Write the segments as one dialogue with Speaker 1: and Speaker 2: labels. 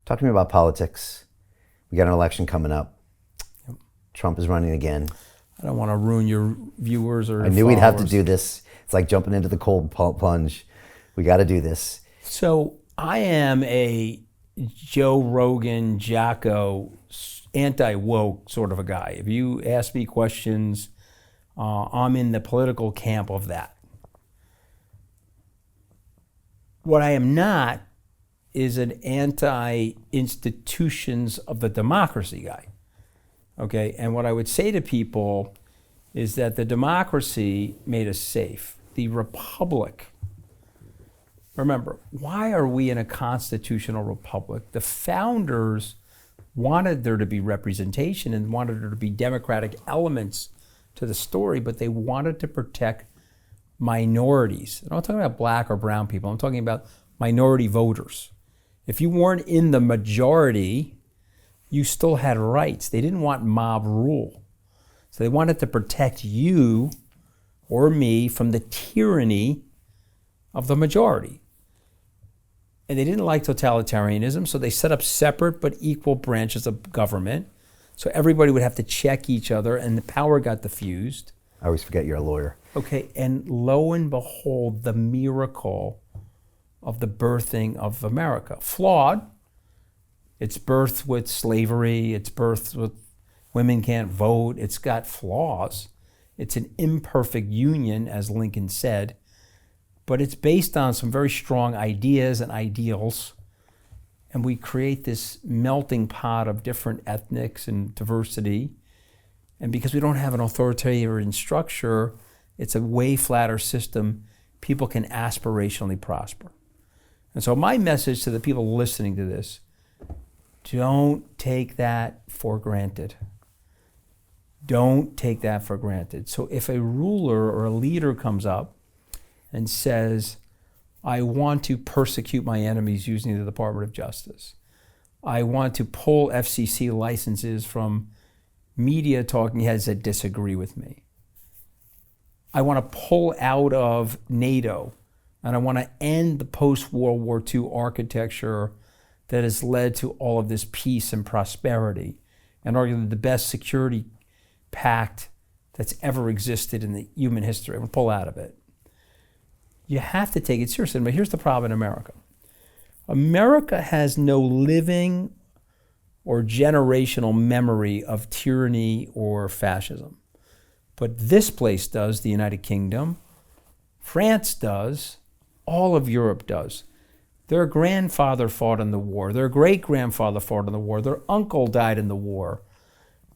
Speaker 1: Talk to me about politics. We got an election coming up. Yep. Trump is running again.
Speaker 2: I don't want to ruin your viewers or
Speaker 1: I knew we'd have to do this. It's like jumping into the cold plunge. We got to do this.
Speaker 2: So I am a Joe Rogan, Jocko, anti-woke sort of a guy. If you ask me questions, I'm in the political camp of that. What I am not is an anti-institutions of the democracy guy. Okay, and what I would say to people is that the democracy made us safe. The republic, remember, why are we in a constitutional republic? The founders wanted there to be representation and wanted there to be democratic elements to the story, but they wanted to protect minorities. I'm not talking about black or brown people. I'm talking about minority voters. If you weren't in the majority, you still had rights. They didn't want mob rule. So they wanted to protect you or me from the tyranny of the majority. And they didn't like totalitarianism, so they set up separate but equal branches of government. So everybody would have to check each other, and the power got diffused.
Speaker 1: I always forget you're a lawyer.
Speaker 2: Okay, and lo and behold, the miracle of the birthing of America. Flawed. It's birthed with slavery. It's birthed with women can't vote. It's got flaws. It's an imperfect union, as Lincoln said, but it's based on some very strong ideas and ideals. And we create this melting pot of different ethnics and diversity. And because we don't have an authoritarian structure, it's a way flatter system. People can aspirationally prosper. And so my message to the people listening to this, don't take that for granted. Don't take that for granted. So if a ruler or a leader comes up and says, I want to persecute my enemies using the Department of Justice. I want to pull FCC licenses from media talking heads that disagree with me. I want to pull out of NATO, and I want to end the post-World War II architecture that has led to all of this peace and prosperity, and arguably the best security pact that's ever existed in the human history. I'm going to pull out of it. You have to take it seriously. But here's the problem in America. America has no living or generational memory of tyranny or fascism. But this place does, the United Kingdom. France does. All of Europe does. Their grandfather fought in the war. Their great-grandfather fought in the war. Their uncle died in the war.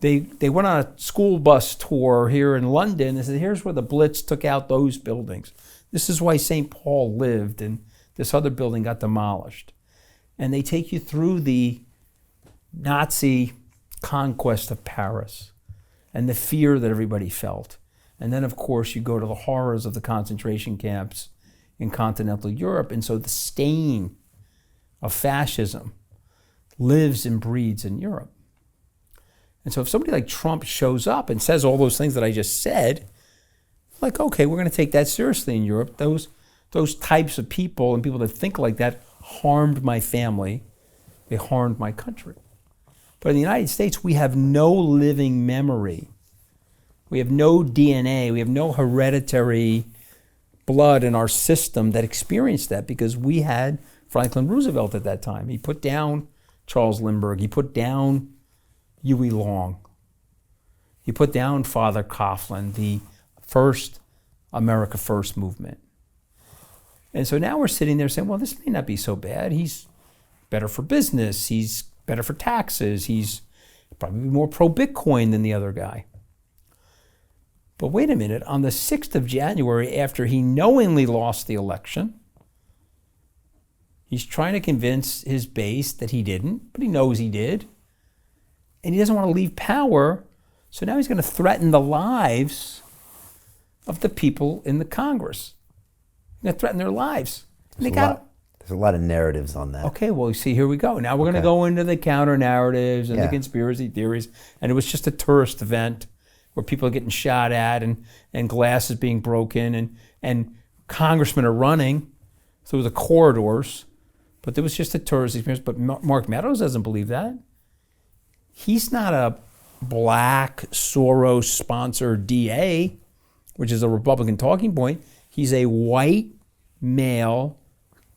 Speaker 2: They went on a school bus tour here in London and said, here's where the Blitz took out those buildings. This is why St. Paul lived and this other building got demolished. And they take you through the Nazi conquest of Paris and the fear that everybody felt. And then, of course, you go to the horrors of the concentration camps in continental Europe. And so the stain of fascism lives and breeds in Europe. And so if somebody like Trump shows up and says all those things that I just said, like, okay, we're going to take that seriously in Europe. Those types of people and people that think like that harmed my family. They harmed my country. But in the United States, we have no living memory. We have no DNA. We have no hereditary blood in our system that experienced that because we had Franklin Roosevelt at that time. He put down Charles Lindbergh. He put down Huey Long. He put down Father Coughlin, the first America First movement. And so now we're sitting there saying, well, this may not be so bad. He's better for business. He's better for taxes. He's probably more pro-Bitcoin than the other guy. But wait a minute, on the 6th of January, after he knowingly lost the election, he's trying to convince his base that he didn't, but he knows he did. And he doesn't want to leave power, so now he's going to threaten the lives of the people in the Congress. He's going to threaten their lives.
Speaker 1: There's a lot of narratives on that.
Speaker 2: Okay, well, see, here we go. Now we're going to go into the counter-narratives and the conspiracy theories, and it was just a tourist event where people are getting shot at and glasses being broken and congressmen are running through the corridors but there was just a tourist experience. But Mark Meadows doesn't believe that. He's not a black Soros-sponsored DA, which is a Republican talking point. He's a white male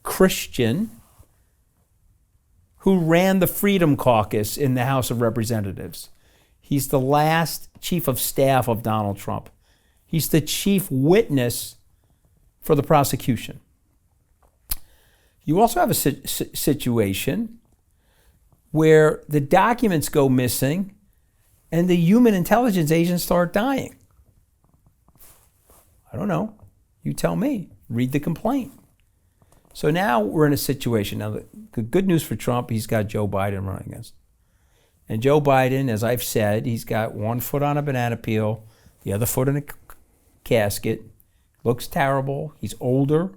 Speaker 2: Christian who ran the Freedom Caucus in the House of Representatives. He's the last chief of staff of Donald Trump. He's the chief witness for the prosecution. You also have a situation where the documents go missing and the human intelligence agents start dying. I don't know. You tell me. Read the complaint. So now we're in a situation. Now, the good news for Trump, he's got Joe Biden running against him. And Joe Biden, as I've said, he's got one foot on a banana peel, the other foot in a casket. Looks terrible. He's older.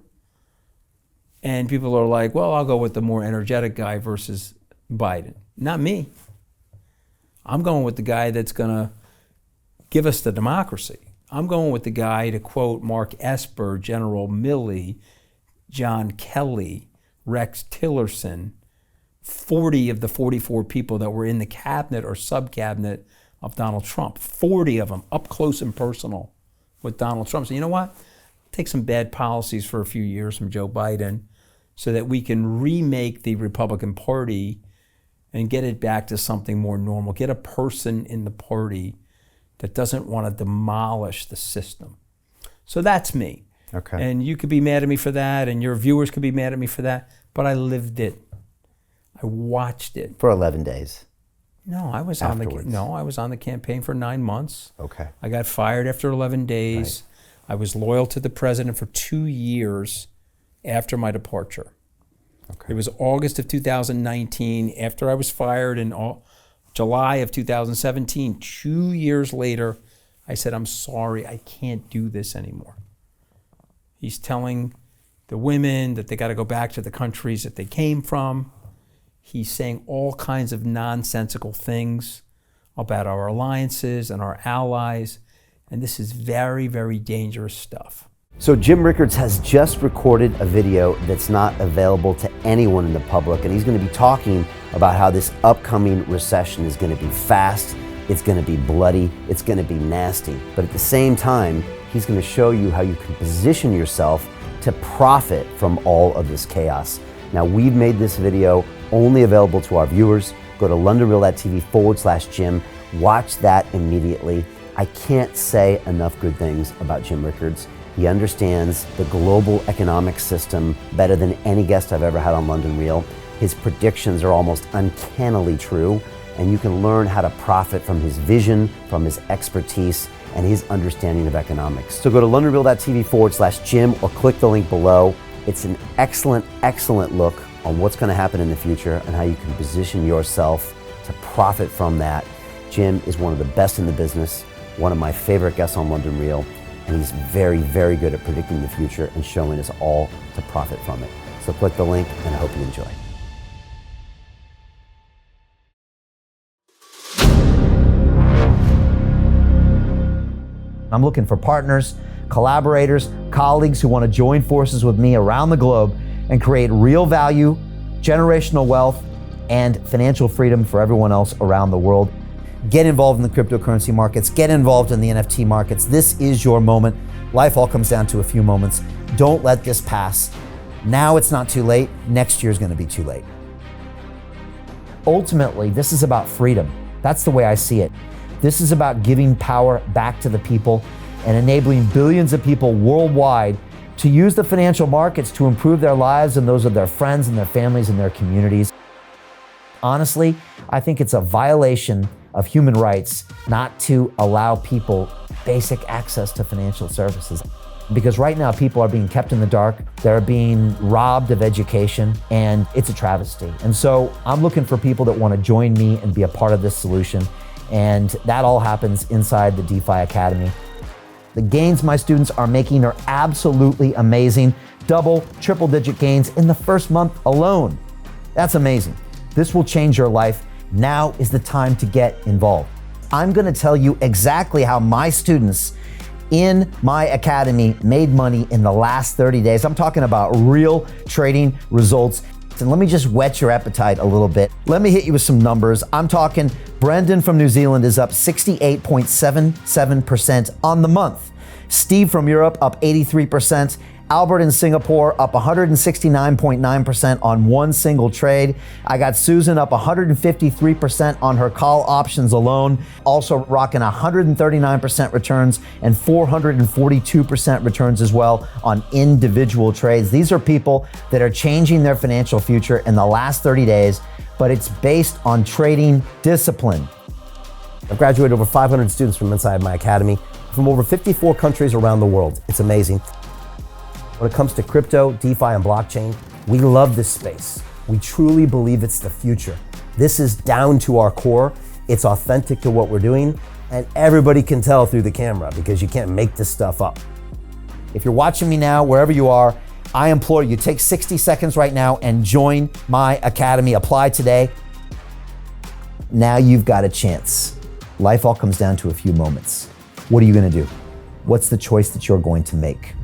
Speaker 2: And people are like, well, I'll go with the more energetic guy versus Biden. Not me. I'm going with the guy that's going to give us the democracy. I'm going with the guy, to quote Mark Esper, General Milley, John Kelly, Rex Tillerson, 40 of the 44 people that were in the cabinet or sub-cabinet of Donald Trump, 40 of them up close and personal with Donald Trump. So you know what? Take some bad policies for a few years from Joe Biden so that we can remake the Republican Party and get it back to something more normal. Get a person in the party that doesn't want to demolish the system. So that's me.
Speaker 1: Okay.
Speaker 2: And you could be mad at me for that, and your viewers could be mad at me for that, but I lived it. I watched it.
Speaker 1: For 11 days.
Speaker 2: No, I was on the campaign for 9 months.
Speaker 1: Okay.
Speaker 2: I got fired after 11 days. Right. I was loyal to the president for 2 years after my departure. Okay. It was August of 2019, after I was fired in July of 2017. 2 years later, I said, I'm sorry, I can't do this anymore. He's telling the women that they got to go back to the countries that they came from. He's saying all kinds of nonsensical things about our alliances and our allies. And this is very, very dangerous stuff.
Speaker 1: So Jim Rickards has just recorded a video that's not available to anyone in the public, and he's going to be talking about how this upcoming recession is going to be fast, it's going to be bloody, it's going to be nasty. But at the same time, he's going to show you how you can position yourself to profit from all of this chaos. Now, we've made this video only available to our viewers. Go to londonreal.tv/Jim. Watch that immediately. I can't say enough good things about Jim Rickards. He understands the global economic system better than any guest I've ever had on London Real. His predictions are almost uncannily true, and you can learn how to profit from his vision, from his expertise, and his understanding of economics. So go to londonreal.tv/Jim or click the link below. It's an excellent, excellent look on what's going to happen in the future and how you can position yourself to profit from that. Jim is one of the best in the business, one of my favorite guests on London Real, and he's very, very good at predicting the future and showing us all to profit from it. So click the link, and I hope you enjoy. I'm looking for partners, collaborators, colleagues who want to join forces with me around the globe and create real value, generational wealth, and financial freedom for everyone else around the world. Get involved in the cryptocurrency markets, get involved in the NFT markets. This is your moment. Life all comes down to a few moments. Don't let this pass. Now it's not too late. Next year's going to be too late. Ultimately, this is about freedom. That's the way I see it. This is about giving power back to the people and enabling billions of people worldwide to use the financial markets to improve their lives and those of their friends and their families and their communities. Honestly, I think it's a violation of human rights not to allow people basic access to financial services. Because right now people are being kept in the dark, they're being robbed of education, and it's a travesty. And so I'm looking for people that want to join me and be a part of this solution. And that all happens inside the DeFi Academy. The gains my students are making are absolutely amazing. Double, triple-digit gains in the first month alone. That's amazing. This will change your life. Now is the time to get involved. I'm going to tell you exactly how my students in my academy made money in the last 30 days. I'm talking about real trading results. And let me just whet your appetite a little bit. Let me hit you with some numbers. I'm talking Brendan from New Zealand is up 68.77% on the month. Steve from Europe up 83%. Albert in Singapore up 169.9% on one single trade. I got Susan up 153% on her call options alone, also rocking 139% returns and 442% returns as well on individual trades. These are people that are changing their financial future in the last 30 days, but it's based on trading discipline. I've graduated over 500 students from inside my academy from over 54 countries around the world. It's amazing. When it comes to crypto, DeFi, and blockchain, we love this space. We truly believe it's the future. This is down to our core. It's authentic to what we're doing, and everybody can tell through the camera because you can't make this stuff up. If you're watching me now, wherever you are, I implore you, take 60 seconds right now and join my academy. Apply today. Now you've got a chance. Life all comes down to a few moments. What are you gonna do? What's the choice that you're going to make?